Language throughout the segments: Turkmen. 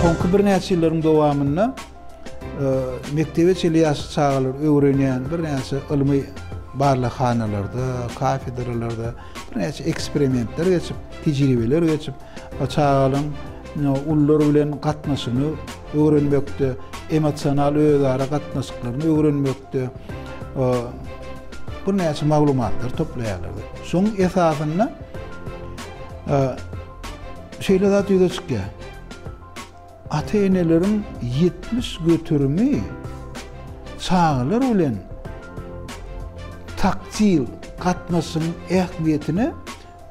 Soňky bir näçe ýyllaryň dowamynda mektebe çeli ýaşy çagalar öwrenýän bir näçe ilmi barlykhanalarda, kafedralarda bir näçe eksperimentler geçip, tejribeler geçip, çagalyň ullar bilen gatnaşyny öwrenmekde, emosional özara gatnaşyklaryny öwrenmekde bir näçe maglumatlar toplaýarlar. Şoň esasynda şeýle zat ýüze çykýar. Ata-enelerin 70 götürümü çağlar bilen taktil gatnaşyň ähmiýetine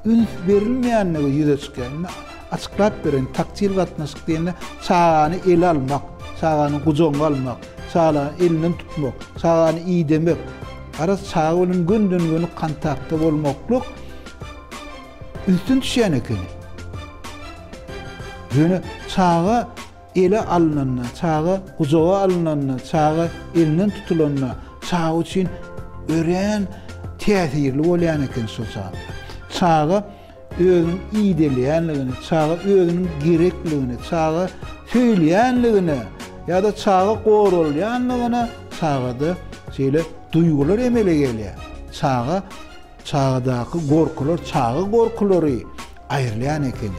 üns berilmeýänligi ýüze çykýar. Açyklap beren taktil gatnaşyk diýende çağany ele almak, çağany gujoňa almak, çağany elinden tutmak, çağany iýdemek, ara çağa bilen günden-güni kontaktda bolmaklyk üstün düşýän eken. Ýöne çağa ele alınanna, çağa gujoga alınanna, çağa elinden tutulanna, çağa üçin ören täsirli bolýan eken şol çağda. Çağa özüniň iýdelýänligini, çağa özüniň gerekligini, çağa söýleýänligini ýa-da çağa goralýanlygyny çağda şeýle duygular emele gelýär. Çağdaky gorkular, çağa gorkulary aýrylýan eken.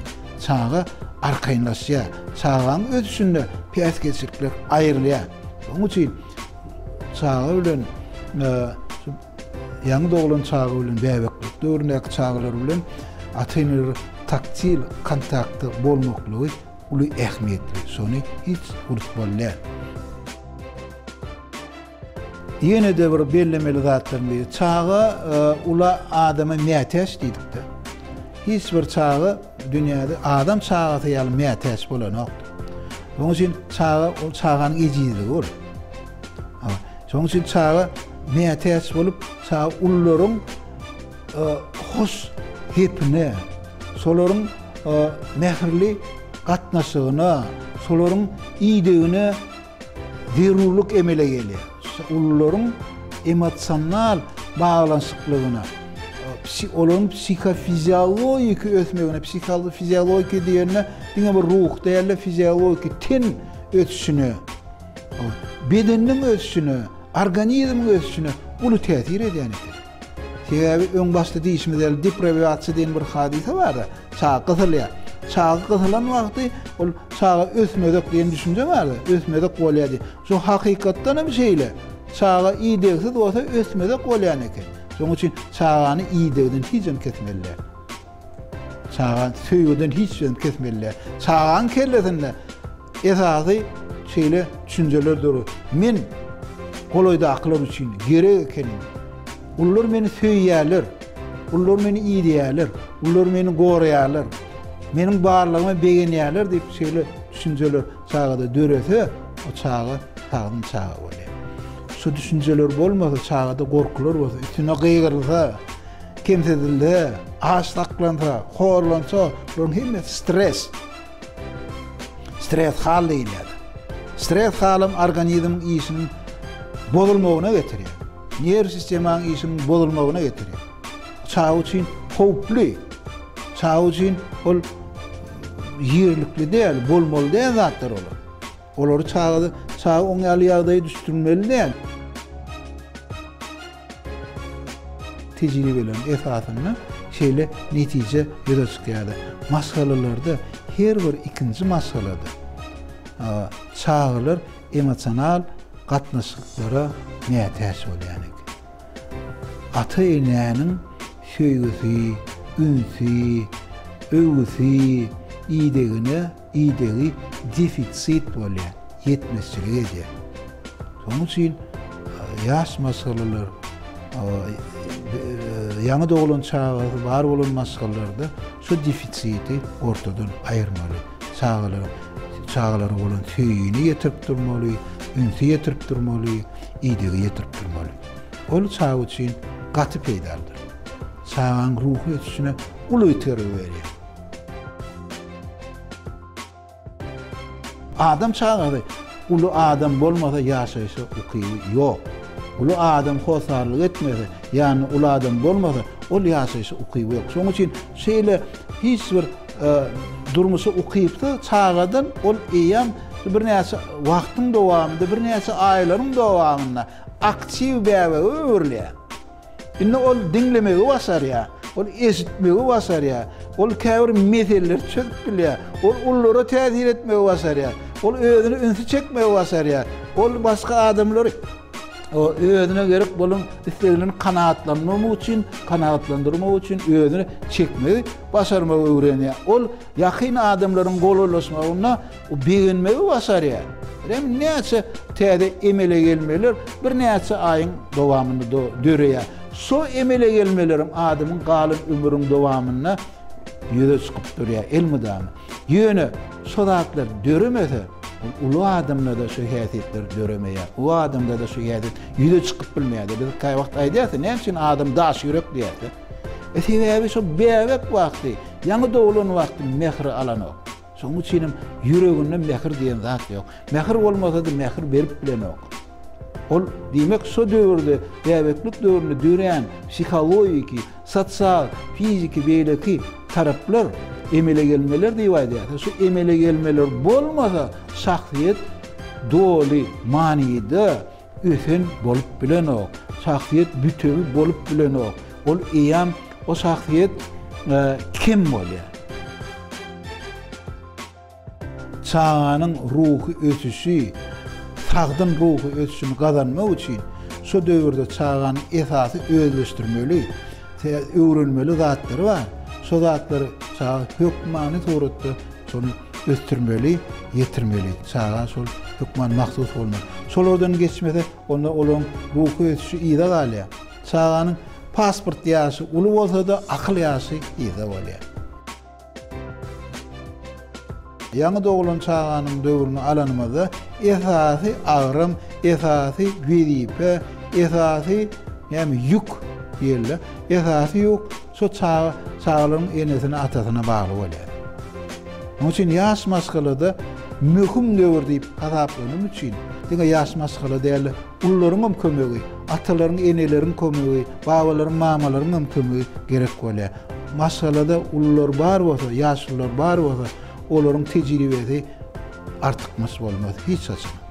Çağa arkaýynlaşýar. Çağaň ötüşinde piýas geçikler aýrylýar. Onuň üçin çağa bilen ýaňy doglan çağa bilen bäbeklik döwründäki çağlar bilen ata-eneler taktil kontaktda bolmaklygy uly ähmiýetli. Şonu hiç unutmalylar. Ýene de bir bellemeli zatlaryň biri çağa ula adama mätäç diýdik-de. Hiç bir çağa dünýäde adam çağaty ýaly mätäç bolanokdy. Onuň üçin çağa o çağanyň ejizligi bol. Şoň üçin çağa mätäç bolup çağa ullaryň hoş hepine, şolaryň mähirli gatnaşygyna, şolaryň iýdegine derurluk emele gelýär. Ullaryň emosional baglanşyklygyna, olaryň psikofiziologik ötmegine, psikofiziologik diýende diňe bir ruh däýerler, fiziologik ten ötüşüne, bedeniň ötüşüne, organizmiň ötüşüne uly täsir edýän eken. Sebäbi öň başda diýişimiz depriwasiýa diýen bir hadise bar. Çağa gysylýar. Çağa gysylan wagty ol çağa ösmedek diýen düşünje bar. Ösmedek bolýar. Şu hakykatdan hem şeýle. Çağa iýdegsiz bolsa ösmedek bolýan eken. Şoň üçin çağany iýdegden hiç kesmeller. Çağan söýgüden hiç kesmeller. Çağan kellesinde esasy şeýle düşünjeler durur. Men goloýda aklar üçin gerek ekenim. Ullar meni söýýärler. Ullar meni iýdýärler. Ullar meni goraýarlar. Meniň barlygymy begenýärler diýip şeýle düşünjeler çağda dörese o çağa tagdym çağa bolýar. Şu düşünjeler bolmasa çağda gorkular bolsa, üstüne gıýgyrylsa, kemsedildi, aşlaklansa, horlansa, bunun hemme stres haly diýilýär. Stres halym organizm işinin bozulmagyna getirýär. Nerw sistemanyň işinin bozulmagyna getirýär. Çağ üçin howply, çağ üçin ol ýerlikli däl, bolmaly däl zatlar olar. Olary çağa oňaly ýagdaýy düşürmeli däl. Tejribelerin esasında şeýle netije ýüze çykýar. Masalalarda her bir ikinji masalada çağlar emosional gatnaşyklara mätäç bolýan eken. Ata-enäniň söýgüsi, ünsü, öwgüsi, iýdegi defitsit bolýar, ýetmezçilik edýär. Şoň üçin ýaş masalalar ýaňy doglan çağa bar bolan masalalarda şu defitsiti ortadan aýyrmaly. Çağlar bolan söýüni ýetirip durmaly, ünsü ýetirip durmaly, iýdegi ýetirip durmaly. Ol çağ üçin gaty peýdalydyr. Çağaň ruhy ötüşine uly terbiýe berýär. Adam çağda ulu adam bolmasa ýaşaýşy ukyby ýok. Ulu adam hosarlyk etmese, ýani ulu adam bolmasa ol ýaşaýşy ukyby ýok. Şoň üçin şeýle hiç bir durmuşy ukypdy çağadan ol eýem bir näçe wagtyň dowamında, bir näçe aýlaryň dowamında aktiv bäwe öwürlýär. Indi ol dinlemegi basarýar, ol esitmegi basarýar, ol käbir meseller çöküp bilýär, ol ullara täsir etmegi basarýar, ol özüni ünsü çekmegi basarýar, ol başga adamlary o özüne gerek bolun isteklerini kanaatlandırmak için özüne çekmeyi, başarmayı öğreniyor. Ol yakın adamların gololosmağına o beğenmeyi başarıyor. Hem neyse täze emele gelmeler bir neyse ayın dowamında dörüyor. So emele gelmelerim adamın galın ömrün dowamında yüze çıkıp duruyor elmidamı. Yönü sodatlar dörümese ulu adamla da şu häsiýetler döremeýär. O adamda da şu häsiýet ýüze çykyp bilmeýär. Biz kaý wagt aýdýarsa, näçe adam daş ýürek diýär. Sebäbi şu bäwek wagty, ýangy dowulan wagty mehri alanok. Şoň üçin ýüreginden mehir diýen zat ýok. Mehir bolmasa da mehir berip bilenok. Ol diýmek şu döwürde bäweklik döwründe dören psikologik, sosial, fiziki beýleki taraplar emele gelmeler diýýär. Şu emele gelmeler bolmasa şahsiýet doli maniyde ösen bolup bilenok. Şahsiýet bütüni bolup bilenok. Ol eýam o şahsiýet kim bolýar? Çağanyň ruhy ösüşi, sagdyn ruhy ösüşini gazanmak üçin şu döwürde çağanyň esasy özleşdirmeli, öwrülmeli zatlary bar. Şu zatlary çağa hökmany toğrutdy, şonu östürmeli, yetirmeli. Çağa şol hökman mahsus bolmaly. Şolardan geçmede onda olan ruhy ösüşi ýa-da galýar. Çağanyň pasport ýaşy uly bolsa-da akıl ýaşy ýa-da bolýar. Ýangy dowulan çağanyň döwrüni alanymyzda esasy agrym, esasy wezipe, esasy ýa-ni ýük diýerler. Esasy ýok şu çağlaryň enesine atasyna bagly bolýar. Onuň üçin ýaş maskalada möhüm döwür diýip hasaplanýan üçin diňe ýaş maskala däl ullaryň kömegi, atalaryň eneleriň kömegi, babalaryň mamalaryň kömegi gerek bolýar. Masalada ullar bar bolsa, ýaşlar bar bolsa, olaryň tejribesi artykmys bolmaz hiç açık.